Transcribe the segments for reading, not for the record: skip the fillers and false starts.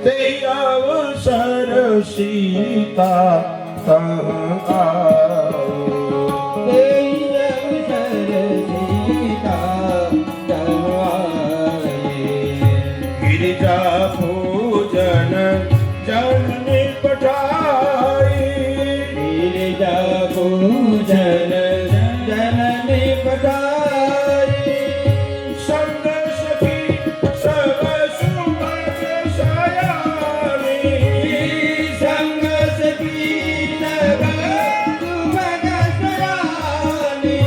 તે અવસર સીતા તમ આવે ગિરિજા પૂજન જનની પઠાઈ ગિરિજા પૂજન જનની પઠાઈ સંગ સખી સવ સુમન સયાની સંગ સખી સવ સુમન સયાની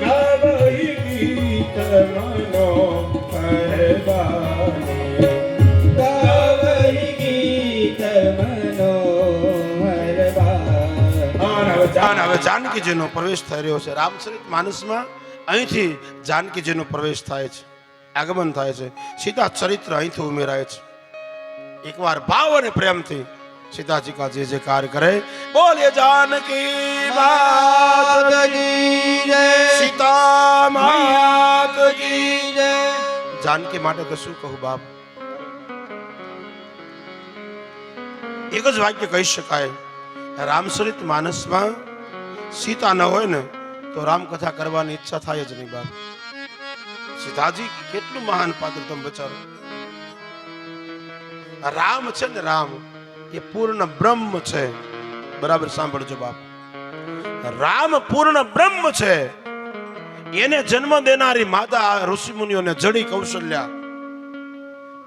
ગાવહી ગીત મનો હરવાની ગાવહી ગીત મનોહર હવે જાનકીજીનો પ્રવેશ થઈ રહ્યો છે રામચરિત માનસમાં. અહીંથી જાનકીજીનો પ્રવેશ થાય છે, આગમન થાય છે. સીતા ચરિત્ર અહીંથી ઉમેરાય છે. એકવાર ભાવ અને પ્રેમથી સીતાજી કા જે કાર્ય કરે. બોલે જાનકી માત કી જય સીતા માત કી કી જય જાનકી માટે તો શું કહું બાપ, એક જ વાક્ય કહી શકાય. રામચરિત માનસમાં સીતા ન હોય ને તો રામકથા કરવાની ઈચ્છા થાય જ નહીં બાપ. સીતાજી કેટલું મહાન પાત્ર તમે વિચારો. રામ છે ને રામ એ પૂર્ણ બ્રહ્મ છે. બરાબર સાંભળજો બાપ, રામ પૂર્ણ બ્રહ્મ છે. એને જન્મ દેનારી માતા ઋષિ મુનિઓને જડી કૌશલ્યા.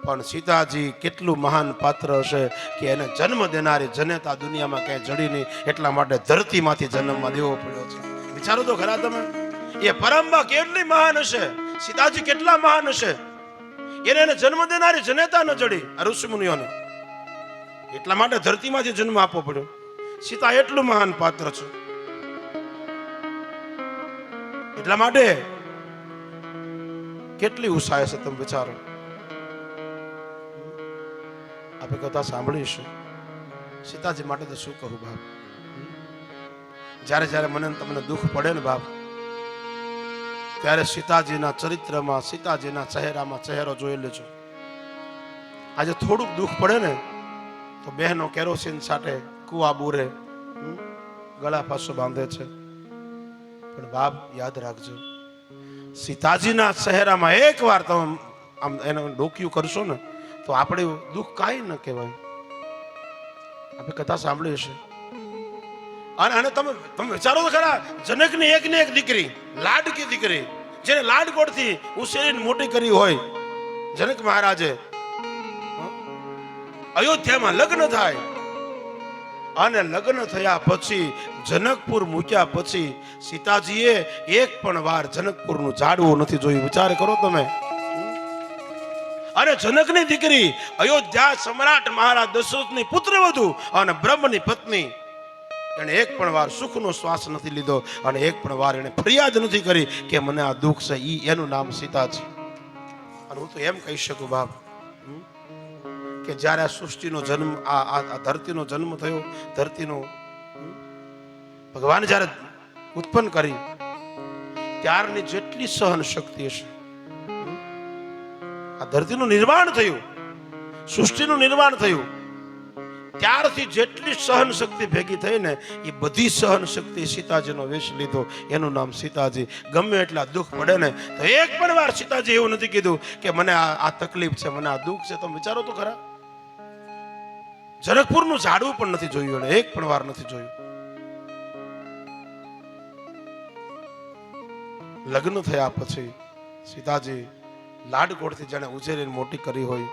પણ સીતાજી કેટલું મહાન પાત્ર હશે કે એને જન્મ દેનારી જનેતા દુનિયામાં ક્યાંય જડી નહીં, એટલા માટે ધરતીમાંથી જન્મમાં દેવો પડ્યો છે. વિચારો તો ખરા તમે, એ પરંબા કેટલી મહાન હશે, સીતાજી કેટલા મહાન હશે. એને જન્મ દેનારી જનેતા ન જડી ઋષિ મુનિઓને, એટલા માટે ધરતીમાંથી જન્મ આપવો પડ્યો. સીતા એટલું મહાન પાત્ર છે. એટલા માટે કેટલી ઉત્સાહ છે તમે વિચારો. આપણે કથા સાંભળીશું. સીતાજી માટે તો શું કહું બાપ. જ્યારે જ્યારે મને તમને દુઃખ પડે ને બાપ, ત્યારે સીતાજીના ચરિત્રમાં સીતાજીના ચહેરામાં ચહેરો જોઈ લેજો. આજે થોડુંક દુઃખ પડે ને તો બહેનો કેરોસીન છાંટે, કુવા બુરે, ગળા પાછો બાંધે છે. પણ બાપ યાદ રાખજો, સીતાજીના ચહેરામાં એકવાર તમે આમ એને ડોક્યું કરશો ને તો આપણે દુઃખ કાંઈ ન કહેવાય. આપણે કથા સાંભળી હશે. અને તમે વિચારો તો ખરા, જનકની એકની એક દીકરી, લાડકી દીકરી, જેને લાડકોડથી ઉછેરીને મોટી કરી હોય, જનક મહારાજે અયોધ્યામાં લગ્ન થાય. અને લગ્ન થયા પછી જનકપુર મૂક્યા પછી સીતાજીએ એક પણ વાર જનકપુરનું ઝાડવું નથી જોયું. વિચાર કરો તમે. અને જનકની દીકરી અયોધ્યા સમ્રાટ મહારાજ દશરથની પુત્રવધુ અને બ્રહ્મની પત્ની, એને એક પણ વાર સુખનો શ્વાસ નથી લીધો અને એક પણ વાર એને ફરિયાદ નથી કરી કે મને આ દુઃખ છે. એનું નામ સીતા છે. અને હું તો એમ કહી શકું બાપ કે જ્યારે આ સૃષ્ટિનો જન્મ, આ ધરતીનો જન્મ થયો, ધરતીનો ભગવાન જ્યારે ઉત્પન્ન કરી ત્યારની જેટલી સહન શક્તિ હશે, આ ધરતીનું નિર્માણ થયું, સૃષ્ટિનું નિર્માણ થયું, ત્યારથી જેટલી સહન શક્તિ ભેગી થઈ ને એ બધી સહન શક્તિ સીતાજીનો વેશ લીધો. એનું નામ સીતાજી. ગમે એટલા દુઃખ પડે ને તો એક પણ વાર સીતાજી એવું નથી કીધું કે મને આ તકલીફ છે, મને આ દુઃખ છે. તમે વિચારો તો ખરા, જનકપુરનું ઝાડવું પણ નથી જોયું, એને એક પણ વાર નથી જોયું. લગ્ન થયા પછી સીતાજી લાડકોડથી જેને ઉછેરીને મોટી કરી હોય,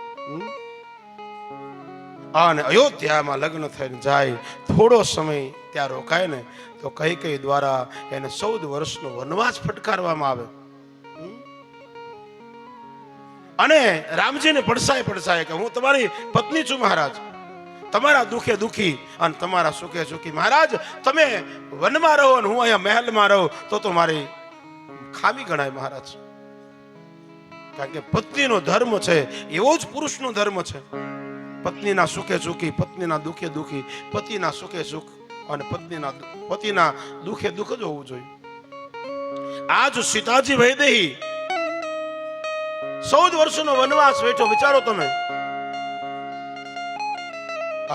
અને અયોધ્યામાં લગ્ન થઈને જાય, થોડો સમય ત્યાં રોકાય ને તો કઈ દ્વારા એને 14 વર્ષનો વનવાસ ફટકારવામાં આવે. અને રામજીને પડસાય કે હું તમારી પત્ની છું મહારાજ, તમારા દુઃખે દુઃખી અને તમારા સુખે સુખી. મહારાજ તમે વનમાં રહો અને હું અહીંયા મહેલમાં રહું તો મારી ખામી ગણાય મહારાજ. કારણ કે પત્નીનો ધર્મ છે એવો જ પુરુષનો ધર્મ છે. પત્નીના સુખે સુખી, પત્નીના દુઃખે દુઃખી, પતિના સુખે સુખ અને પતિના દુઃખે દુઃખ જ હોવું જોઈએ. આજ સીતાજી વૈદેહી 14 વર્ષનો વનવાસ વેઠો. વિચારો તમે,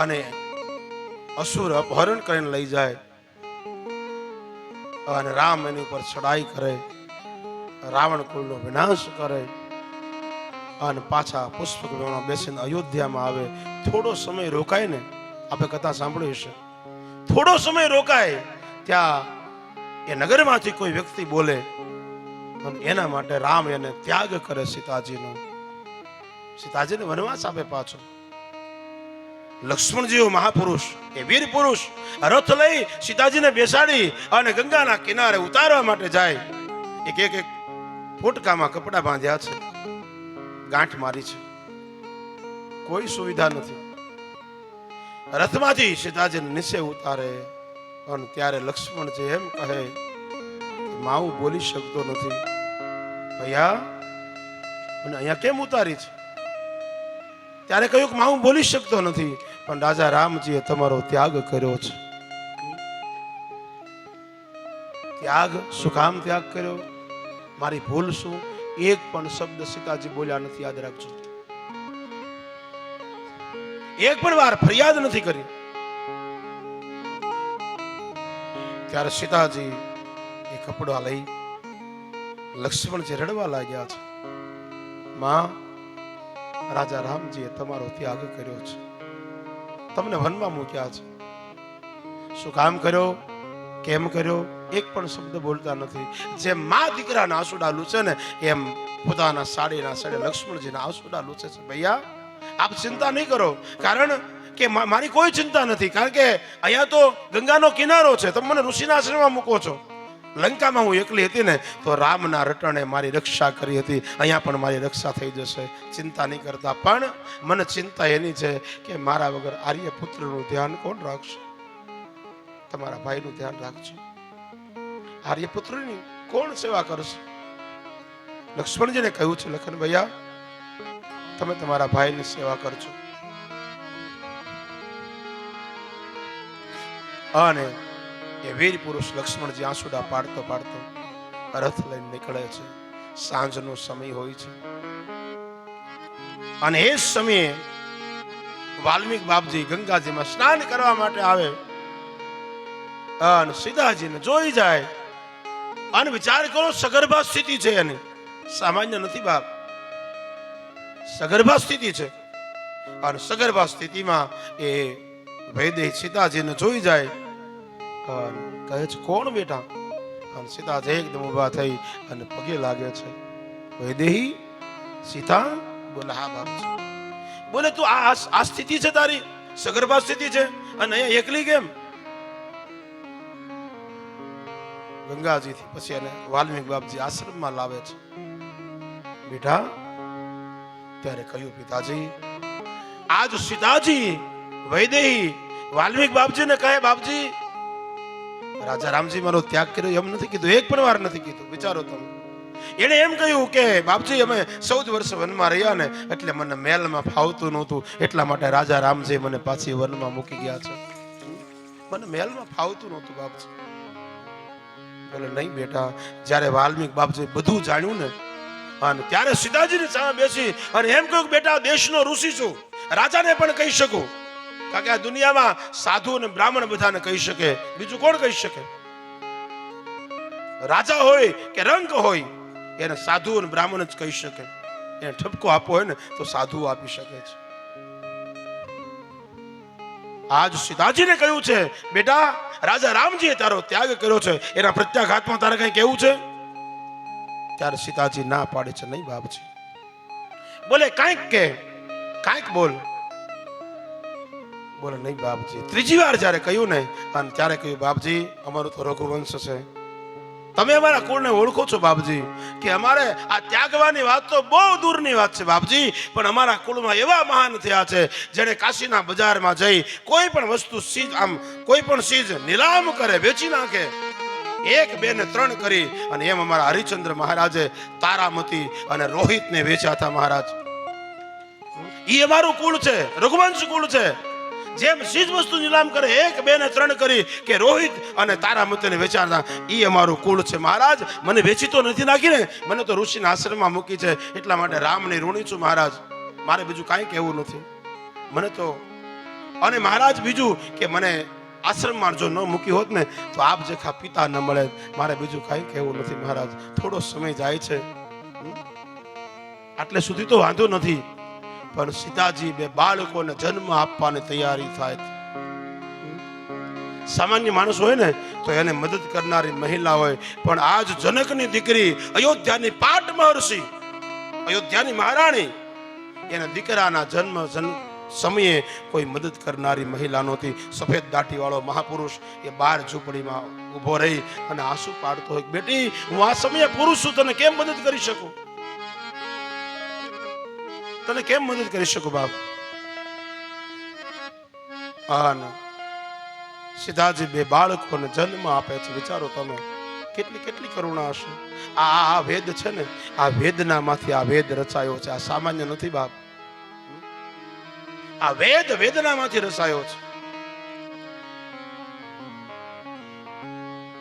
અને અસુર અપહરણ કરીને લઈ જાય અને રામ એની ઉપર ચડાઈ કરે, રાવણ કુળનો વિનાશ કરે અને પાછા પુષ્પક વિમાનમાં બેસીને અયોધ્યામાં આવે. થોડો સમય રોકાય ને, આપણે કથા સાંભળી હશે, થોડો સમય રોકાય ત્યાં એ નગરમાંથી કોઈ વ્યક્તિ બોલે અને એના માટે રામ એને ત્યાગ કરે સીતાજીનો. સીતાજીને વનવાસ આપે પાછો. લક્ષ્મણજીઓ મહાપુરુષ, એ વીર પુરુષ રથ લઈ સીતાજીને બેસાડી અને ગંગાના કિનારે ઉતારવા માટે જાય. એક એક એક ફોટકામાં કપડા બાંધ્યા છે, ગાંઠ મારી છે, કોઈ સુવિધા નથી. રથમાંથી સીતાજીને નીચે ઉતારે અને ત્યારે લક્ષ્મણજી એમ કહે, માવું બોલી શકતો નથી, ભૈયા મને અહીંયા કેમ ઉતારી છે? ત્યારે કહ્યું કે હું બોલી શકતો નથી, પણ રાજા રામજીએ તમારો ત્યાગ કર્યો છે. ત્યાગ શું કામ ત્યાગ કર્યો? મારી ભૂલ શું? એક પણ શબ્દ સીતાજી બોલ્યા નથી, યાદ રાખજો. એક પણ વાર ફરિયાદ નથી કરી. ત્યારે સીતાજી એ કપડા લઈ લક્ષ્મણજી રડવા લાગ્યા છે. માં, રાજા રામજીએ તમારો ત્યાગ કર્યો છે, તમને વનમાં મૂક્યા છે. શું કામ કર્યો, કેમ કર્યો? એક પણ શબ્દ બોલતા નથી. જેમ મા દીકરાના આંસુડા લૂછે ને, એમ પોતાના સાડીના સડે લક્ષ્મણજીના આંસુડા લૂછે છે. ભૈયા, આપ ચિંતા નહીં કરો, કારણ કે મારી કોઈ ચિંતા નથી, કારણ કે અહીંયા તો ગંગાનો કિનારો છે, તમે મને ઋષિના આશ્રમમાં મૂકો છો. લંકામાં હું એકલી હતી ને તો રામના રટણે મારી રક્ષા કરી હતી, અહીંયા પણ મારી રક્ષા થઈ જશે, ચિંતા નહીં કરતા. પણ મને ચિંતા એની છે કે મારા વગર આર્યપુત્રનું ધ્યાન કોણ રાખશે? તમારા ભાઈનું ધ્યાન રાખજો. આર્યપુત્રની કોણ સેવા કરશે? લક્ષ્મણજીને કહ્યું છે, લખન ભૈયા તમે તમારા ભાઈની સેવા કરજો. અને એ વીર પુરુષ લક્ષ્મણજી આંસુડા પાડતો પાડતો રથ લઈને નીકળે છે. સાંજનો સમય હોય છે અને એ સમયે વાલ્મીક બાપજી ગંગાજીમાં સ્નાન કરવા માટે આવે અને સીતાજીને જોઈ જાય અને વિચાર કરો, સગર્ભા સ્થિતિ છે એની, સામાન્ય નથી બાપ, સગર્ભા સ્થિતિ છે. અને સગર્ભા સ્થિતિમાં એ વૈદેહી સીતાજીને જોઈ જાય અને કહે છે, કોણ બેટા? અને સીતાજી એકદમ ઉભા થઈ અને પગે લાગે છે. વૈદેહી? સીતા? બોલે હા બાપ છે. બોલે તું આ સ્થિતિ છે તારી, સગર્ભા સ્થિતિ છે, અને અહીંયા એકલી કેમ? ગંગાજીથી પછી એને વાલ્મીક બાપજી આશ્રમમાં લાવે છે. બેટા, ત્યારે કહ્યું, પિતાજી, આજ સીતાજી વૈદેહી વાલ્મીક બાપજીને કહે, બાપજી રાજા રામજી મારો ત્યાગ કર્યો એમ નથી કીધું, એક પણ વાર નથી કીધું. વિચારો તમે, એને એમ કહ્યું કે બાપજી અમે 14 વર્ષ વનમાં રહ્યા ને એટલે મને મહેલમાં ફાવતું નહોતું, એટલા માટે રાજા રામજી મને પાછી વનમાં મૂકી ગયા છે, મને મહેલમાં ફાવતું નહોતું બાપજી. બોલે નહીં બેટા, જ્યારે વાલ્મીક બાપજી બધું જાણ્યું ને અને ત્યારે સીતાજીની સામે બેસી અને એમ કહ્યું, બેટા દેશનો ઋષિ છું, રાજાને પણ કહી શકું, કારણ કે આ દુનિયામાં સાધુ અને બ્રાહ્મણ બધાને કહી શકે, બીજું કોણ કહી શકે? રાજા હોય કે રંક હોય એને સાધુ અને બ્રાહ્મણ જ કહી શકે. એને ઠપકો આપવો હોય ને તો સાધુ આપી શકે છે. આજ સીતાજીને કહ્યું છે, બેટા રાજા રામજીએ તારો ત્યાગ કર્યો છે, એના પ્રત્યાઘાતમાં તારે કઈ કહેવું છે? ત્યારે સીતાજી ના પાડે છે, નહીં બાપજી. બોલે કાંઈક કે, કાંઈક બોલ. બોલે નહીં બાપજી. ત્રીજી વાર જ્યારે કહ્યું ને અને ત્યારે કહ્યું, બાપજી અમારું તો રઘુવંશ છે, તમે અમારા કુળને ઓળખો છો બાપજી, કે અમારે આ ત્યાગવાની વાત તો બહુ દૂરની વાત છે બાપજી, પણ અમારા કુળમાં એવા મહાન થયા છે જેને કાશીના બજારમાં જઈ કોઈ પણ વસ્તુ આમ કોઈ પણ ચીજ નીલામ કરે, વેચી નાખે, 1, 2 ને 3 કરી. અને એમ અમારા હરિચંદ્ર મહારાજે તારામતી અને રોહિતને વેચ્યા હતા મહારાજ. એ અમારું કુળ છે, રઘુવંશ કુળ છે. જેમ ચીજ વસ્તુ નીલામ કરે 1, 2 ને 3 કરી કે રોહિત અને તારામતીને વેચાતા, એ અમારું કુળ છે મહારાજ. મને વેચી તો નથી નાખીને, મને તો ઋષિના આશ્રમમાં મૂકી છે, એટલા માટે રામની ઋણી છું મહારાજ. મારે બીજું કાંઈ કહેવું નથી. મને તો અને મહારાજ બીજું કે મને આશ્રમમાં જો ન મૂકી હોત ને તો આપ જેખા પિતા ન મળે. મારે બીજું કાંઈ કહેવું નથી મહારાજ, થોડો સમય જાય છે આટલે સુધી તો વાંધો નથી, પણ સીતાજી બે બાળકોને જન્મ આપવાની તૈયારી થાય. સામાન્ય માણસ હોય ને તો એને મદદ કરનારી મહિલા હોય, પણ આજ જનકની દીકરી, અયોધ્યાની પાટ મહર્ષિ, અયોધ્યાની મહારાણી, એના દીકરાના જન્મ સમયે કોઈ મદદ કરનારી મહિલા નહોતી. સફેદ દાઢી વાળો મહાપુરુષ એ બાર ઝૂંપડીમાં ઊભો રહી અને આંસુ પાડતો હોય, બેટી હું આ સમયે પુરુષ છું, તને કેમ મદદ કરી શકું, તને કેમ મદદ કરી શકું બાપ. હા, સીતાજી બે બાળકોને જન્મ આપે છે. વિચારો તમે, કેટલી કેટલી કરુણા હશે. આ વેદ છે ને, આ વેદના માંથી આ વેદ રચાયો છે. આ સામાન્ય નથી બાપ, આ વેદ વેદના માંથી રચાયો છે.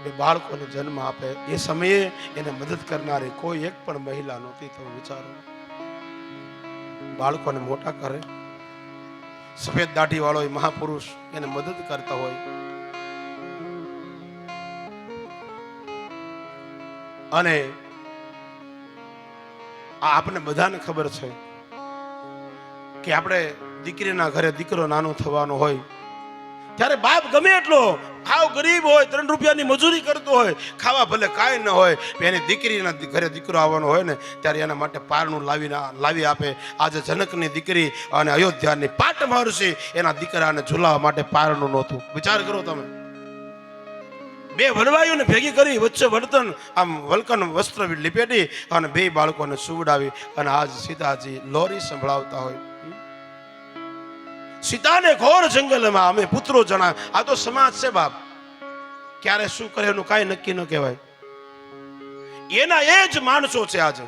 બે બાળકોને જન્મ આપે એ સમયે એને મદદ કરનારી કોઈ એક પણ મહિલા નહોતી. તો વિચારો, બાળકોને મોટા કરે, સફેદ દાઢી વાળો મહાપુરુષ એને મદદ કરતા હોય. અને આપણે બધાને ખબર છે કે આપણે દીકરીના ઘરે દીકરો નાનો થવાનો હોય ત્યારે બાપ ગમે એટલો ખાવ ગરીબ હોય, 3 રૂપિયાની મજૂરી કરતો હોય, ખાવા ભલે કાંઈ ન હોય, એની દીકરીના ઘરે દીકરો આવવાનો હોય ને ત્યારે એના માટે પારણું લાવી આપે. આજે જનકની દીકરી અને અયોધ્યાની પાટ મહર્ષિ એના દીકરાને ઝુલાવવા માટે પારણું નહોતું. વિચાર કરો તમે, બે વનવાયુને ભેગી કરી વચ્ચે વર્તન આમ વલ્કન વસ્ત્ર લીપેટી અને બે બાળકોને સુવડાવી અને આજ સીતાજી લોરી સંભળાવતા હોય. સીતાને ઘોર જંગલમાં અમે પુત્રો જણા. આ તો સમાજ છે બાપ, ક્યારે શું કરે એનું કાંઈ નક્કી ન કહેવાય. એના એ જ માણસો છે આજે.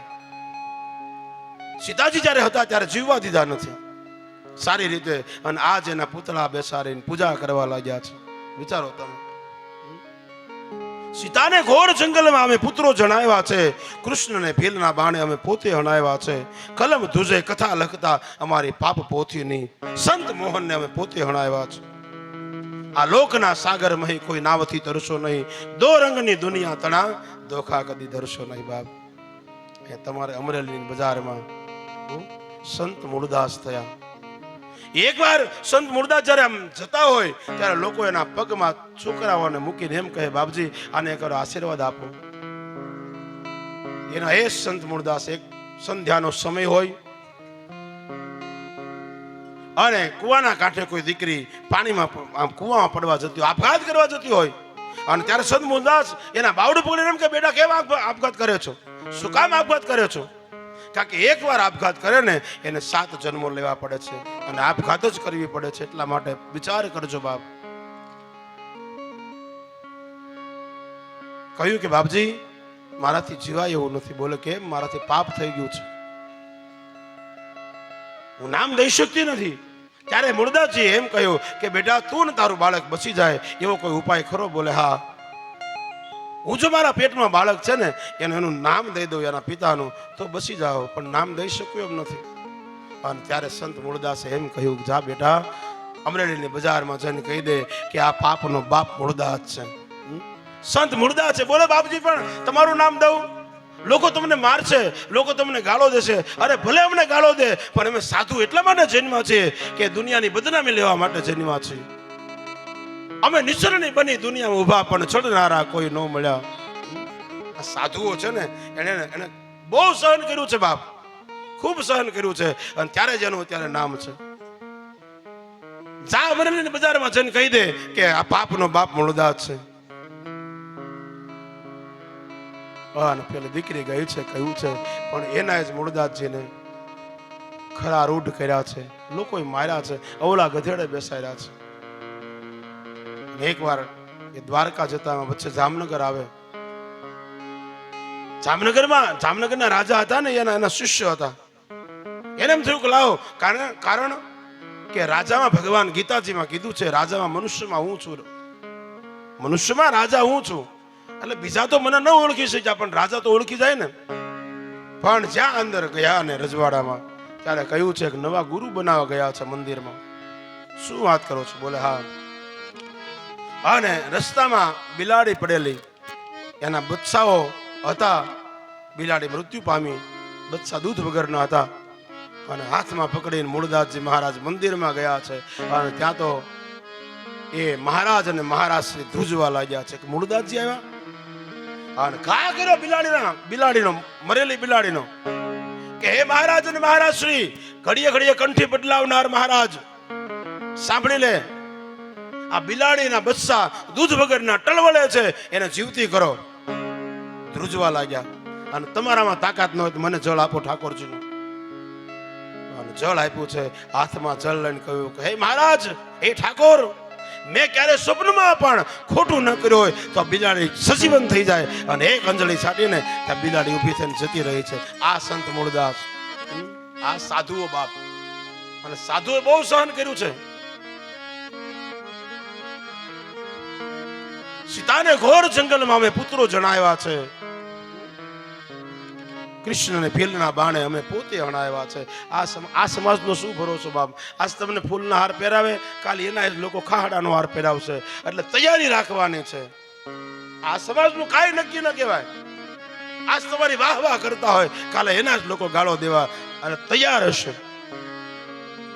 સીતાજી જ્યારે હતા ત્યારે જીવવા દીધા નથી સારી રીતે, અને આજ એના પુતળા બેસાડીને પૂજા કરવા લાગ્યા છે. વિચારો તમે, સીતાને ઘોર જંગલમાં અમે પુત્રો જણાવ્યા છે, કૃષ્ણને ભીલના બાણે અમે પોતે હણાવ્યા છે, કલમ ધુજે કથા લખતા અમારી પાપ પોથીની, સંત મોહનને અમે પોતે હણાવ્યા છે. આ લોકના સાગર મહી કોઈ નાવથી તરશો નહીં, દો રંગની દુનિયા તણા દોખા કદી ધરશો નહીં બાપ. એ તમારે અમરેલીની બજારમાં સંત મૂળદાસ થયા. એકવાર સંત મૂળદાસ જ્યારે આમ જતા હોય ત્યારે લોકો એના પગમાં છોકરાઓને મૂકીને એમ કહે, બાપજી આને એક આશીર્વાદ આપો. એના એ સંત મૂળદાસ, એક સંધ્યાનો સમય હોય અને કુવાના કાંઠે કોઈ દીકરી પાણીમાં આમ કુવામાં પડવા જતી હોય, આપઘાત કરવા જતી હોય, અને ત્યારે સંત મૂળદાસ એના બાવડું પકડીને એમ કે, બેટા કેમ આપઘાત કર્યો છો, શું કામ આપઘાત કર્યો છો? કારણ કે એકવાર આપઘાત કરે ને એને 7 જન્મો લેવા પડે છે, અને આપઘાત જ કરવી પડે છે. એટલા માટે વિચાર કરજો બાપ. કહ્યું કે બાપજી મારાથી જીવાય એવું નથી. બોલે કેમ? મારાથી પાપ થઈ ગયું છે, હું નામ દઈ શકતી નથી. ત્યારે મૂળદાસજી એમ કહ્યું કે બેટા તું ને તારું બાળક બચી જાય એવો કોઈ ઉપાય ખરો? બોલે હા, હું જો મારા પેટમાં બાળક છે ને એનું નામ દઈ દઉં એના પિતાનું તો બચી જાઓ, પણ નામ દઈ શકું એમ નથી. અને ત્યારે સંત મૂળદાસે એમ કહ્યું, જા બેટા અમરેલીની બજારમાં જઈને કહી દે કે આ પાપનો બાપ મૂળદાસ છે. સંત મૂળદાસ છે. બોલે બાપજી પણ તમારું નામ દઉં, લોકો તમને મારશે, લોકો તમને ગાળો દેશે. અરે ભલે અમને ગાળો દે, પણ અમે સાધુ એટલા માટે જન્મ્યા છીએ કે દુનિયાની બદનામી લેવા માટે જન્મ્યા છીએ. અમે નિસરણી બની દુનિયામાં ઉભા, પણ ચડનારા કોઈ ન મળ્યા. આ સાધુઓ છે ને એને બહુ સહન કર્યું છે બાપ, ખૂબ સહન કર્યું છે, અને ત્યારે જ એનું અત્યારે નામ છે. જા અમરેલીની બજારમાં જઈને કહી દે કે આ પાપનો બાપ મૂળદાસ છે. અને પેલી દીકરી ગઈ છે, કહ્યું છે, પણ એના જ મૂળદાસજીને ખરા રૂઢ કર્યા છે, લોકોએ માર્યા છે, અવળા ગધેડે બેસાડ્યા છે. એકવાર એ દ્વારકા જતા વચ્ચે જામનગર આવે. જામનગરના રાજા હતા ને એના શિષ્ય હતા. એને એમ થયું કે લાવો, કારણ કે રાજામાં ભગવાન ગીતાજીમાં કીધું છે, રાજામાં મનુષ્યમાં હું છું, મનુષ્યમાં રાજા હું છું. એટલે બીજા તો મને ન ઓળખી શક્યા, પણ રાજા તો ઓળખી જાય ને. પણ જ્યાં અંદર ગયા ને રજવાડામાં ત્યારે કહ્યું છે કે નવા ગુરુ બનાવવા ગયા છે મંદિરમાં. શું વાત કરો છો? બોલે હા. અને રસ્તામાં બિલાડી પડેલી, એના બચ્ચાઓ હતા. બિલાડી મૃત્યુ પામી, બચ્ચા દૂધ વગરના હતા. અને હાથમાં પકડીને મૂળદાસજી મહારાજ મંદિરમાં ગયા છે. અને ત્યાં તો એ મહારાજ અને મહારાજ શ્રી ધ્રુજવા લાગ્યા છે કે મૂળદાસજી આવ્યા. અને ઘા કર્યો બિલાડીનો, મરેલી બિલાડીનો, કે હે મહારાજ અને મહારાજ શ્રી, ઘડીએ ઘડીએ કંઠી બદલાવનાર મહારાજ, સાંભળી લે, આ બિલાડીના બચ્ચા દૂધ વગરના ટળવળે છે, એને જીવતી કરો. ધ્રુજવા લાગ્યા. અને તમારામાં તાકાત ન હોય તો મને જળ આપો ઠાકોરજીનું. અને જળ આપ્યું છે. હાથમાં જળ લઈને કહ્યું કે હે મહારાજ, હે ઠાકોર, મેં ક્યારે સ્વપ્નમાં પણ ખોટું ન કર્યું હોય તો બિલાડી સજીવન થઈ જાય. અને એક અંજળી છાટીને ત્યાં બિલાડી ઊભી થઈને જતી રહી છે. આ સંત મૂળદાસ, આ સાધુઓ બાપ, અને સાધુએ બહુ સહન કર્યું છે. સીતાને ઘોર જંગલમાં અમે પુત્રો જણાવ્યા છે. કૃષ્ણને ફીલના બાણે અમે પોતે હણાવ્યા છે. આ સમાજનો શું ભરોસો બાપ? આજ તમને ફૂલના હાર પહેરાવે, કાલે એના લોકો ખાહડાનો હાર પહેરાવશે. એટલે તૈયારી રાખવાની છે. આ સમાજનું કાંઈ નક્કી ન કહેવાય. આજ તમારી વાહ વાહ કરતા હોય, કાલે એના જ લોકો ગાળો દેવા અને તૈયાર હશે.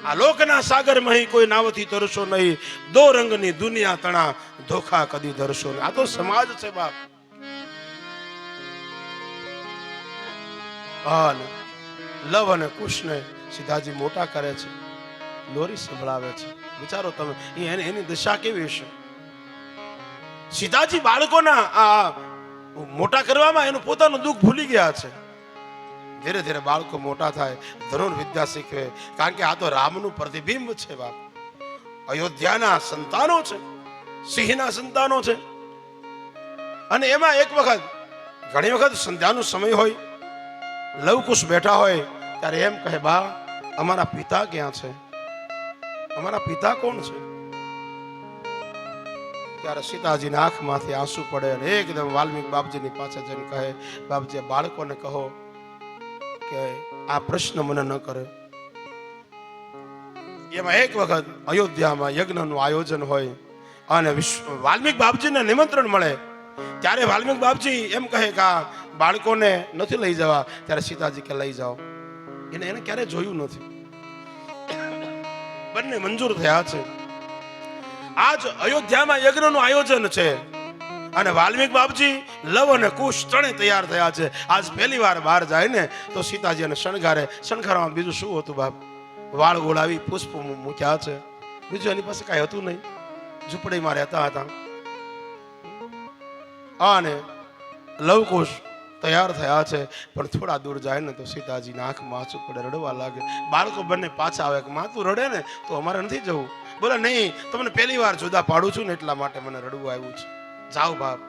આ લોકના સાગરમાં કોઈ નાવથી તરશો નહીં, દો રંગની દુનિયા તણા ધોખા કદી ધરશો નહીં. આ તો સમાજ છે બાપ. લવ અને કુશને સીતાજી મોટા કરે છે, લોરી સંભળાવે છે. વિચારો તમે એની દશા કેવી હશે. સીતાજી બાળકોના આ મોટા કરવામાં એનું પોતાનું દુઃખ ભૂલી ગયા છે. ધીરે ધીરે બાળકો મોટા થાય, ધનુર વિદ્યા શીખવે. કારણ કે આ તો રામનું પ્રતિબિંબ છે બાપ. અયોધ્યાના સંતાનો છે, સિંહના સંતાનો છે. અને એમાં એક વખત, ઘણી વખત સંધ્યાનો સમય હોય, લવકુશ બેઠા હોય ત્યારે એમ કહે, બા અમારા પિતા ક્યાં છે? અમારા પિતા કોણ છે? ત્યારે સીતાજીના આંખમાંથી આંસુ પડે અને એકદમ વાલ્મીક બાપજીની પાસે જઈને કહે, બાપજી બાળકોને કહો કે આ પ્રશ્ન મને ન કરે. એમાં એક વખત અયોધ્યામાં યજ્ઞનું આયોજન હોય અને વાલ્મીક બાપજીને નિમંત્રણ મળે. ત્યારે વાલ્મીક બાપજી એમ કહે કે આ બાળકોને નથી લઈ જવા. ત્યારે સીતાજી કે લઈ જાઓ. એને ક્યારે જોયું નથી. બંને મંજૂર થયા છે. આજ અયોધ્યામાં યજ્ઞનું આયોજન છે અને વાલ્મીક બાપજી, લવ અને કુશ ત્રણે તૈયાર થયા છે. આજ પહેલી વાર બહાર જાય ને તો સીતાજી અને શણગારે. શણગારવામાં બીજું શું હતું બાપ? વાળ ગોળાવી પુષ્પ મૂક્યા છે. બીજું એની પાસે કાંઈ હતું નહીં. ઝૂંપડીમાં રહેતા હતા. અને લવકુશ તૈયાર થયા છે. પણ થોડા દૂર જાય ને તો સીતાજીના આંખમાં આંસુ પડે, રડવા લાગે. બાળકો બંને પાછા આવે કે માં તું રડે ને તો અમારે નથી જવું. બોલે નહીં, તમને પહેલી વાર જુદા પાડું છું ને એટલા માટે મને રડવું આવ્યું છે. જાઓ બાપ.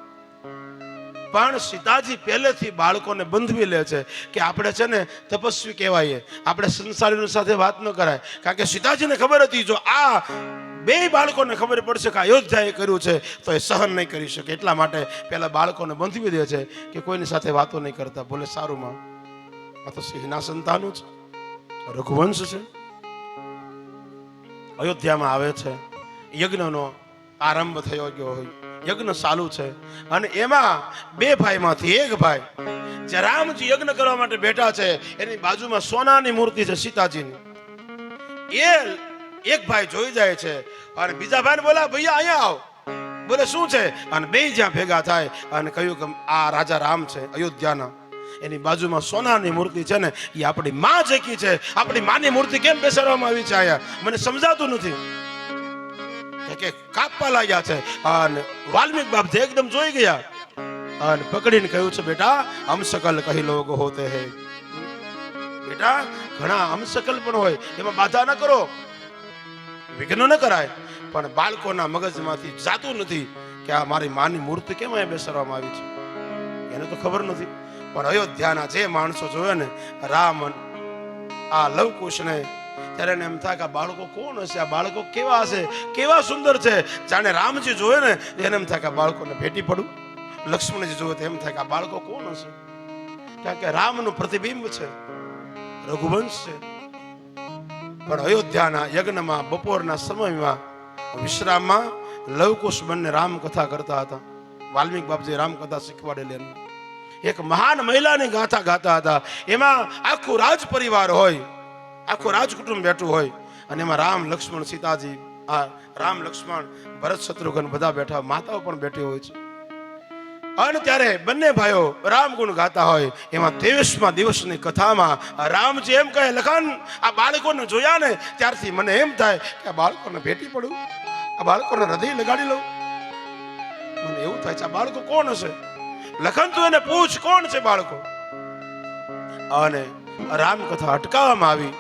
પણ સીતાજી પહેલેથી બાળકોને બંધવી લે છે કે આપણે છે ને તપસ્વી કહેવાય, આપણે સંસારીઓ સાથે વાત ન કરાય. કારણ કે સીતાજીને ખબર હતી જો આ બે બાળકોને ખબર પડશે કે અયોધ્યાએ કર્યું છે તો એ સહન નહીં કરી શકે. એટલા માટે પહેલા બાળકોને બંધવી દે છે કે કોઈની સાથે વાતો નહીં કરતા. બોલે સારું માં, આ તો સિંહના સંતાનો છે, રઘુવંશ છે. અયોધ્યામાં આવે છે. યજ્ઞનો આરંભ થયો ગયો હોય, યજ્ઞ ચાલુ છે. અને એમાં બે ભાઈમાંથી એક ભાઈ જે રામજી યજ્ઞ કરવા માટે બેઠા છે એની બાજુમાં સોનાની મૂર્તિ છે સીતાજીની. એ એક ભાઈ જોઈ જાય છે અને બીજા ભાઈને બોલા, ભૈયા અહીંયા આવો. બોલે શું છે? અને બે જ્યાં ભેગા થાય અને કહ્યું કે આ રાજા રામ છે અયોધ્યાના. એની બાજુમાં સોનાની મૂર્તિ છે ને એ આપણી માં જેકી છે. આપણી માની મૂર્તિ કેમ બેસાડવામાં આવી છે અહીંયા મને સમજાતું નથી. કે કાપવા લાગ્યા છે. અને વાલ્મીક બાપ એકદમ જોઈ ગયા અને પકડીને કહ્યું છે, બેટા હમ શકલ કહી લોગ હોતે હે. બેટા ઘણા હમ શકલ પણ હોય, એમાં બાધા ન કરો, વિઘ્ન ન કરાય. પણ બાળકોના મગજમાંથી જાતું નથી કે આ મારી માની મૂર્તિ કેમ અહીંયા બેસાડવામાં આવી છે. એને તો ખબર નથી. પણ અયોધ્યાના જે માણસો જોયે ને રામ આ લવકુશને, ત્યારે એને એમ થાય કે આ બાળકો કોણ હશે, આ બાળકો કેવા હશે, કેવા સુંદર છે. જાણે રામજી જોયે ને એને એમ થાય કે આ બાળકોને ભેટી પડું. લક્ષ્મણજી જોવે તો એમ થાય કે આ બાળકો કોણ હશે. કારણ કે રામનું પ્રતિબિંબ છે, રઘુવંશ છે. પણ અયોધ્યાના યજ્ઞમાં બપોરના સમયમાં વિશ્રામમાં લવકુશ બંને રામકથા કરતા હતા. વાલ્મીક બાપજી રામકથા શીખવાડેલી એમને. એક મહાન મહિલાની ગાથા ગાતા હતા. એમાં આખું રાજ પરિવાર હોય, આખું રાજ કુટુંબ બેઠું હોય, અને એમાં રામ લક્ષ્મણ સીતાજી, આ રામ લક્ષ્મણ ભરત શત્રુઘ્ન બધા બેઠા, માતાઓ પણ બેઠી હોય છે. અને ત્યારે બંને ભાઈઓ રામ ગુણ ગાતા હોય. એમાં 23મા દિવસની કથામાં રામજી એમ કહે, લખન આ બાળકોને જોયા ને ત્યારથી મને એમ થાય કે આ બાળકોને ભેટી પડું, આ બાળકોને હૃદય લગાડી લઉં. મને એવું થાય છે આ બાળકો કોણ હશે? લખન તું એને પૂછ કોણ છે બાળકો. અને રામકથા અટકાવવામાં આવી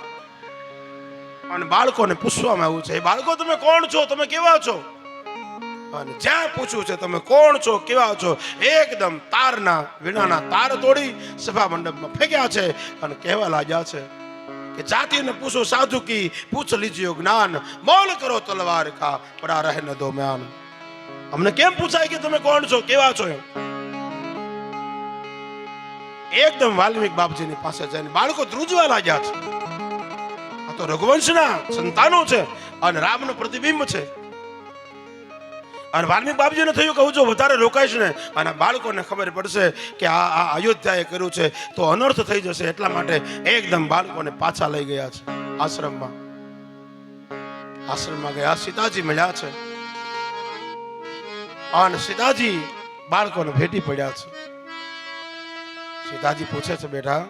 અને બાળકોને પૂછવામાં આવ્યું છે, બાળકો તમે કોણ છો, તમે કેવા છો? અને જ્યાં પૂછ્યું છે તમે કોણ છો, કેવા છો, એકદમ તારના વીણાના તાર તોડી સભા મંડપમાં ફેંક્યા છે અને કહેવા લાગ્યા છે કે જાતિને પૂછો સાધુ કી, પૂછ લીजियो જ્ઞાન, મોલ કરો તલવાર કા, પડા રહે ન દો મ્યાન. અમને કેમ પૂછાય કે તમે કોણ છો, કેવા છો? એકદમ વાલ્મીક બાપજીની પાસે જઈને બાળકો ધ્રુજવા લાગ્યા છે. આ તો રઘુવંશના સંતાનો છે અને રામનું પ્રતિબિંબ છે. અને વાલ્મીક બાપજીને થયું કે હું જો વધારે રોકાઈશ ને અને બાળકોને ખબર પડશે કે આ અયોધ્યાએ કર્યું છે તો અનર્થ થઈ જશે, એટલા માટે એકદમ બાળકોને પાછા લઈ ગયા છે આશ્રમમાં. આશ્રમમાં ગયા, સીતાજી મળ્યા છે અને સીતાજી બાળકોને ભેટી પડ્યા છે. સીતાજી પૂછે છે, બેટા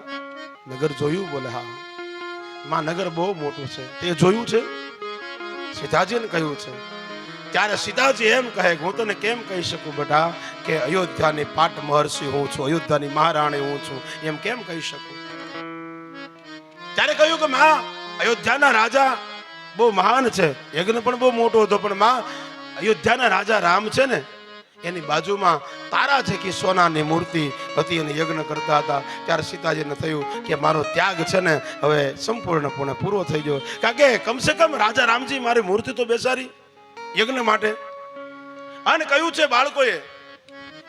નગર જોયું? બોલે હા. માં નગર બહુ મોટું છે, તે જોયું છે? સીતાજીને કહ્યું છે. ત્યારે સીતાજી એમ કહે કે હું તને કેમ કહી શકું બેટા કે અયોધ્યાની પાટ મહર્ષિ હું છું, અયોધ્યાની મહારાણી હું છું, એમ કેમ કહી શકું? ત્યારે કહ્યું કે માં અયોધ્યાના રાજા બહુ મહાન છે, યજ્ઞ પણ બહુ મોટો હતો, પણ માં અયોધ્યાના રાજા રામ છે ને એની બાજુમાં તારા છે કે સોનાની મૂર્તિ હતી અને યજ્ઞ કરતા હતા. ત્યારે સીતાજીને થયું કે મારો ત્યાગ છે ને હવે સંપૂર્ણપણે પૂરો થઈ ગયો, કારણ કે કમસે કમ રાજા રામજી મારી મૂર્તિ તો બેસાડી યજ્ઞ માટે. અને કહ્યું છે બાળકોએ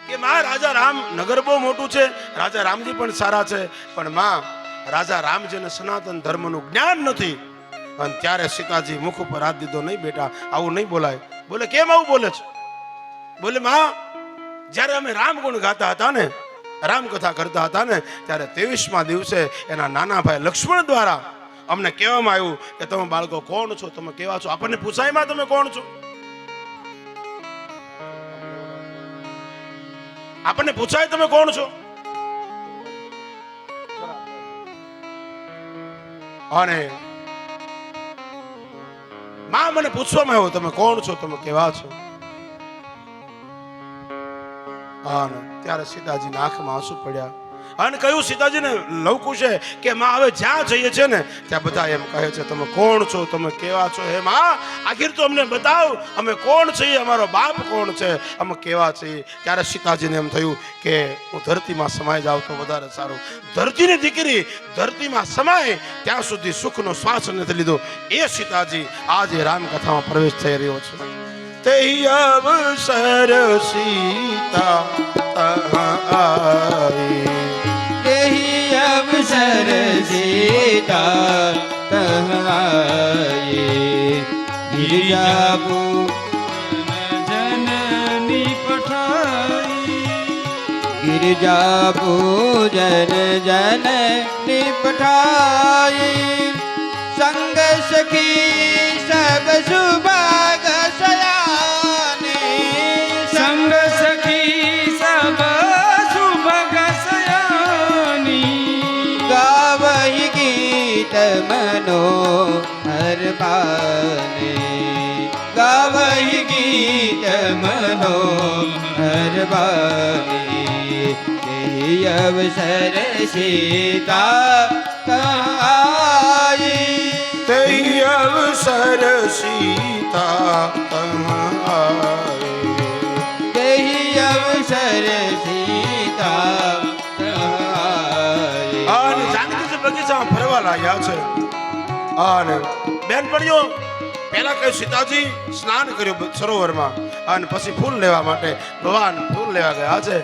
કે માં રાજા રામ નગર બહુ મોટું છે, રાજા રામજી પણ સારા છે, પણ માં રાજા રામજીને સનાતન ધર્મનું જ્ઞાન નથી. અને ત્યારે સીતાજી મુખ ઉપર હાથ દીધો, નહીં બેટા આવું નહીં બોલાય. બોલે કેમ આવું બોલે છે? બોલે માં જ્યારે અમે રામ ગુણ ગાતા હતા ને, રામકથા કરતા હતા ને, ત્યારે 23મા દિવસે એના નાના ભાઈ લક્ષ્મણ દ્વારા અમને કહેવામાં આવ્યું કે તમે બાળકો કોણ છો, તમે કેવા છો? આપણને પૂછાયમાં તમે કોણ છો? આપણને પૂછાય તમે કોણ છો? અને માં મને પૂછવામાં આવ્યું તમે કોણ છો, તમે કેવા છો? અને ત્યારે સીતાજીના આંખમાં આંસુ પડ્યા અને કહ્યું સીતાજીને લવકુશે કે માં હવે જ્યાં જઈએ છે ને ત્યાં બધા એમ કહે છે તમે કોણ છો, તમે કેવા છો? હે માં આખિર તો અમને બતાવ, અમે કોણ છીએ, અમારો બાપ કોણ છે, અમે કેવા છીએ? ત્યારે સીતાજીને એમ થયું કે હું ધરતીમાં સમાઈ જાઉં તો વધારે સારું. ધરતીની દીકરી ધરતીમાં સમાય ત્યાં સુધી સુખનો શ્વાસ નથી લીધો. એ સીતાજી આજે રામકથામાં પ્રવેશ થઈ રહ્યો છે. તે અવસર સીતા આવી, तेहि अवसर सीता तहाये, गिरिजापु जननी पठाई, गिरिजापु जननी पठाई, संग सखी सब सुभाग सयानी, संग सखी सब सुभग सयानी, गावहि गीत मनोहर बाने, गावहि गीत मनोहर बाने, तेहि अवसर सीता आई, तेहि अवसर सीता आई, तेहि अवसर सीता आई. અને જાનકી બગીચામાં ફરવા લાગ્યા છે. અને બેનપણીઓ પહેલા કહ્યું સીતાજી સ્નાન કર્યું સરોવરમાં અને પછી ફૂલ લેવા માટે ભગવાન ફૂલ લેવા ગયા છે.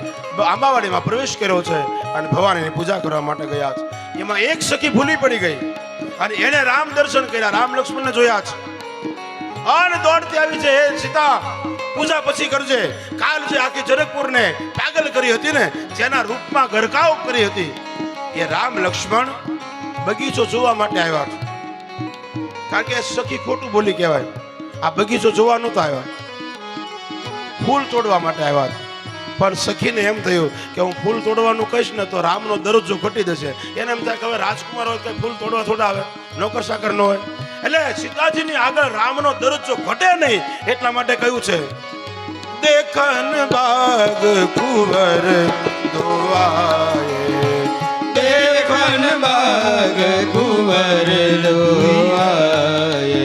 આંબાવાડીમાં પ્રવેશ કર્યો છે અને ભવાનીની પૂજા કરવા માટે ગયા છે. એમાં એક સખી ભૂલી પડી ગઈ અને એને રામ દર્શન કર્યા, રામ લક્ષ્મણને જોયા છે. અને દોડતી આવી છે, હે સીતા પૂજા પછી કરજે. કાલ જે આખી જનકપુરને પાગલ કરી હતી ને, જેના રૂપમાં ગરકાવ કરી હતી, એ રામ લક્ષ્મણ બગીચો જોવા માટે આવ્યા છે. કારણ કે સખી ખોટું બોલી કહેવાય, આ બગીચો જોવા નહોતા આવ્યા, ફૂલ તોડવા માટે આવ્યા હતા. પણ સખીને એમ થયું કે હું ફૂલ તોડવાનું કહીશ ને તો રામનો દરજ્જો ઘટી જશે. એને એમ થાય કે હવે રાજકુમાર હોય તો ફૂલ તોડવા થોડા આવે, નોકર સાકર ન હોય. એટલે સીતાજીની આગળ રામનો દરજ્જો ઘટે નહીં એટલા માટે કહ્યું છે, દેખન બાગ કુંવર દોવાય, દેખન બાગ કુંવર દોવાય,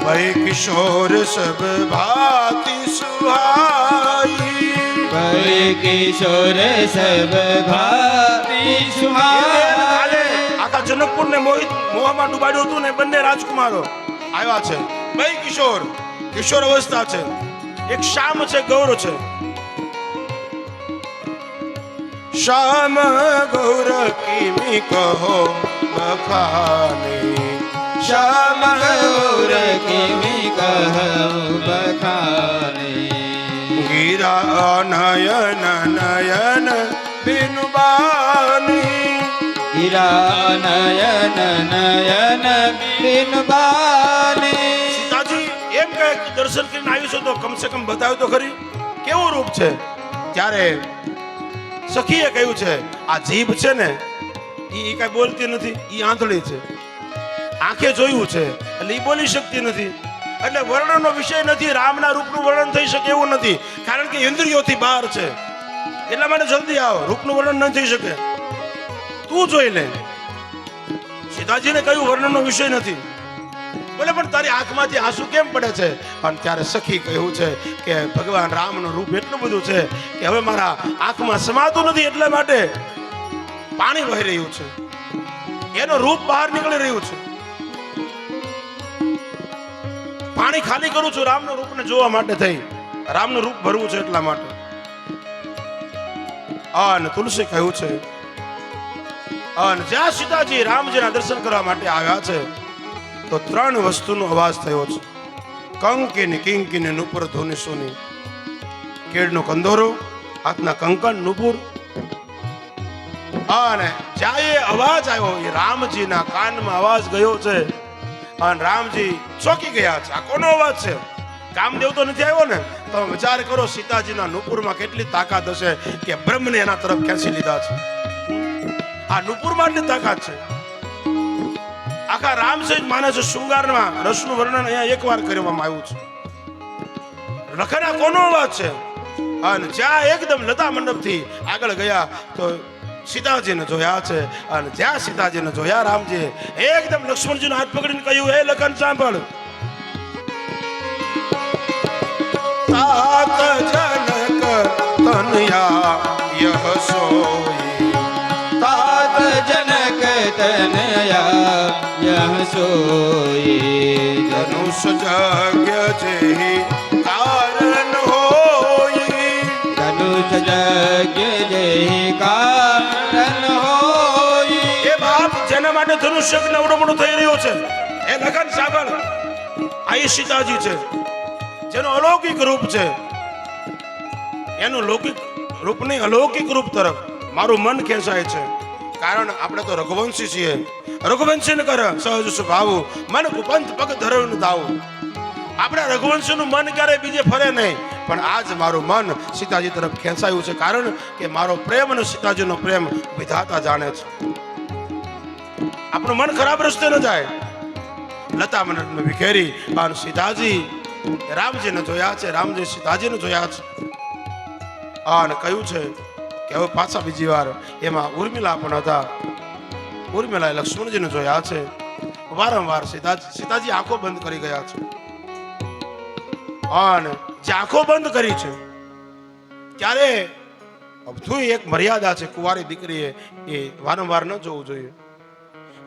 ભાઈ કિશોર સબ ભાતી સુહાઈ, ભાઈ કિશોર સબ ભાતી સુહાય. આખા જનકપુર ને મોહમાં ડૂબાડ્યું હતું ને બંને રાજકુમારો આવ્યા છે. ભાઈ કિશોર, કિશોર અવસ્થા છે. એક શામ છે, ગૌર છે. શામ ગૌર કિમી કહો બખાની, શ્યામ ગૌર કિમી કહું બખાની, ગીરા નયન નયન બિનુબાની, હીરા નયન નયન બિનબાની. સીતાજી એમ કહે કે દર્શન કરીને આવ્યું છે તો કમસે કમ બતાવ્યું તો ખરી કેવું રૂપ છે. ત્યારે સખીએ કહ્યું છે, આ જીભ છે ને એ કઈ બોલતી નથી, એ આંધળી છે. આંખે જોયું છે એટલે એ બોલી શકતી નથી. એટલે વર્ણનનો વિષય નથી, રામના રૂપનું વર્ણન થઈ શકે એવું નથી, કારણ કે ઇન્દ્રિયોથી બહાર છે. એટલા માટે જલ્દી આવો, રૂપનું વર્ણન ન થઈ શકે, તું જોઈ લે. સીતાજીને કહ્યું વર્ણનનો વિષય નથી. બોલે પણ તારી આંખમાંથી આંસુ કેમ પડે છે? અને ત્યારે સખી કહ્યું છે કે ભગવાન રામનું રૂપ એટલું બધું છે કે હવે મારા આંખમાં સમાતું નથી, એટલા માટે પાણી વહી રહ્યું છે, એનું રૂપ બહાર નીકળી રહ્યું છે. પાણી ખાલી કરું છું રામનું રૂપને જોવા માટે થઈ, રામનું રૂપ ભરવું છે એટલા માટે. અને તુલસી કહ્યું છે, અને જ્યાં સીતાજી રામજીના દર્શન કરવા માટે આવ્યા છે તો ત્રણ વસ્તુનો અવાજ થયો છે. કંકિની કિંકિની નુપુર ધુની સુની, કેળનો કંદોરો, હાથના કંકણ નુપુર. અને જ્યાં એ અવાજ આવ્યો એ રામજીના કાનમાં અવાજ ગયો છે અને રામજી ચોકી ગયા છે. આ કોનો અવાજ છે? કામદેવ તો નથી આવ્યો ને? તમે વિચાર કરો, સીતાજીના નુપુરમાં કેટલી તાકાત હશે કે બ્રહ્મને એના તરફ ખેંચી લીધા છે. આ નુપુરમાં એટલી તાકાત છે. આખા રામસહિત માનસ શૃંગારમાં રસનું વર્ણન અહીંયા એકવાર કરવામાં આવ્યું છે. લખના કોનો અવાજ છે? અને જ્યાં એકદમ લતા મંડપથી આગળ ગયા તો સીતાજીને જોયા છે. અને જ્યાં સીતાજીને જોયા રામજી એકદમ લક્ષ્મણજીનો હાથ પકડીને કહ્યું, હે લખન સાંભળ, तात जनक तनया यह सोई, तात जनक तनया यह सोई, धनुष जग्य जेहि कारण होई, धनुष यज्ञ જેહી કારણ હોઈ. એ બાપ જેના માટે ધનુષ યજ્ઞ અવડો મોટો થઈ રહ્યો છે, એ લખન સાંભળ, આ એ સીતાજી છે જેનો અલૌકિક રૂપ છે. એનું લૌકિક રૂપ નહીં, અલૌકિક રૂપ તરફ મારું મન ખેંચાય છે. કારણ આપણે તો રઘુવંશી છીએ. રઘુવંશી કર સહજ સ્વભાવ, મન કુપંથ પગ ધરવનું દાવું. આપણા રઘુવંશીનું મન ક્યારે બીજે ફરે નહીં, પણ આજ મારું મન સીતાજી તરફ ખેંચાયું છે. કારણ કે મારો પ્રેમ અને સીતાજીનો પ્રેમ વિધાતા જાણે છે. આપણું મન ખરાબ રસ્તે ન જાય. લતા મંડપને વિખેરી અને સીતાજી રામજીને જોયા છે, રામજી સીતાજીને જોયા છે. અને કહ્યું છે કે હવે પાછા બીજી વાર એમાં ઉર્મિલા પણ હતા. ઉર્મિલાએ લક્ષ્મણજીને જોયા છે. વારંવાર સીતાજી આંખો બંધ કરી ગયા છે. અને જે આંખો બંધ કરી છે ત્યારે અબધું એક મર્યાદા છે. કુંવારી દીકરીએ એ વારંવાર ન જોવું જોઈએ.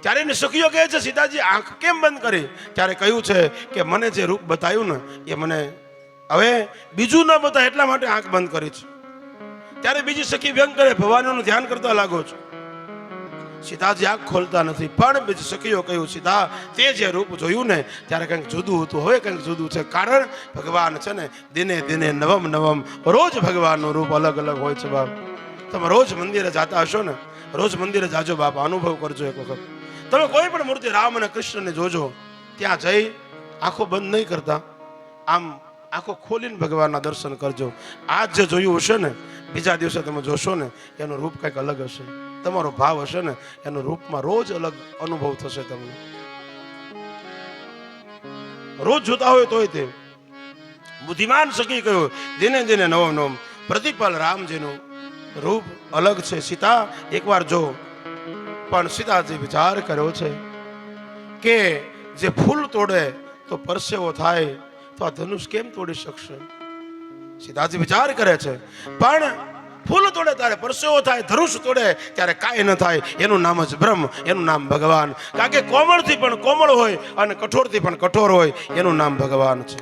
ત્યારે એને સખીઓ કહે છે, સીતાજી આંખ કેમ બંધ કરી? ત્યારે કહ્યું છે કે મને જે રૂપ બતાવ્યું ને એ મને હવે બીજું ન બતાય એટલા માટે આંખ બંધ કરી છે. ત્યારે બીજી સખી વ્યંગ કરે, ભવાનીનું ધ્યાન કરતા લાગો છો. સીતાજી આંખ ખોલતા નથી, પણ બીજી સખીઓ કહ્યું, સીતા તે જે રૂપ જોયું ને ત્યારે કંઈક જુદું હતું, હવે કંઈક જુદું છે. કારણ ભગવાન છે ને દિને દિને નવમ નવમ, રોજ ભગવાનનું રૂપ અલગ અલગ હોય છે બાપ. તમે રોજ મંદિરે જાતા હશો ને, રોજ મંદિરે જાજો બાપ, અનુભવ કરજો એક વખત. તમે કોઈ પણ મૂર્તિ રામ અને કૃષ્ણને જોજો, ત્યાં જઈ આંખો બંધ નહીં કરતા, આમ આંખો ખોલીને ભગવાનના દર્શન કરજો. આજ જે જોયું હશે ને, બીજા દિવસે તમે જોશો ને એનું રૂપ કંઈક અલગ હશે. તમારો ભાવ હશે ને એનું રૂપમાં રોજ અલગ અનુભવ થશે. તમને રોજ જોતા હોય તોય તે બુદ્ધિમાન સખી કહ્યું, દિને દિને નવમ નવમ, પ્રતિપલ રામજીનું રૂપ અલગ છે. સીતા એકવાર જો, પણ સીતાજી વિચાર કર્યો છે કે જે ફૂલ તોડે તો પરસેવો થાય, તો આ ધનુષ કેમ તોડી શકશે? સીતાજી વિચાર કરે છે, પણ ફૂલ તોડે ત્યારે પરસેવો થાય, ધનુષ તોડે ત્યારે કાંઈ ન થાય. એનું નામ જ બ્રહ્મ, એનું નામ ભગવાન. કારણ કે કોમળથી પણ કોમળ હોય અને કઠોરથી પણ કઠોર હોય, એનું નામ ભગવાન છે.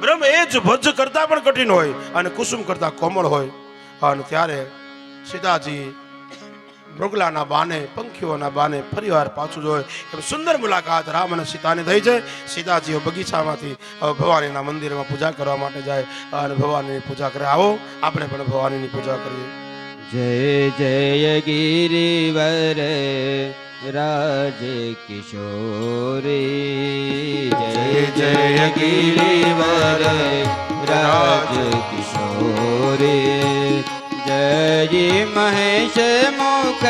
બ્રહ્મ એ જ ભજ કરતા પણ કઠિન હોય અને કુસુમ કરતા કોમળ હોય. અને ત્યારે સીતાજી મૃગલાના બાને, પંખીઓના બાને ફરીવાર પાછું જોય. એમ સુંદર મુલાકાત રામ અને સીતાની થઈ છે. સીતાજીઓ બગીચામાંથી ભવાનીના મંદિરમાં પૂજા કરવા માટે જાય અને ભવાનીની પૂજા કરે. આવો આપણે પણ ભવાનીની પૂજા કરીએ. જય જય ગિરિવર રાજ કિશોરી, જય જય ગિરિવર રાજ કિશોરી, જય મહેશ મુખ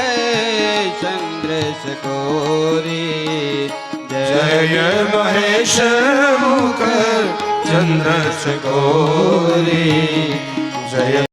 ચંદ્ર સકોરી, જય મહેશ મુખ ચંદ્ર સકોરી, જય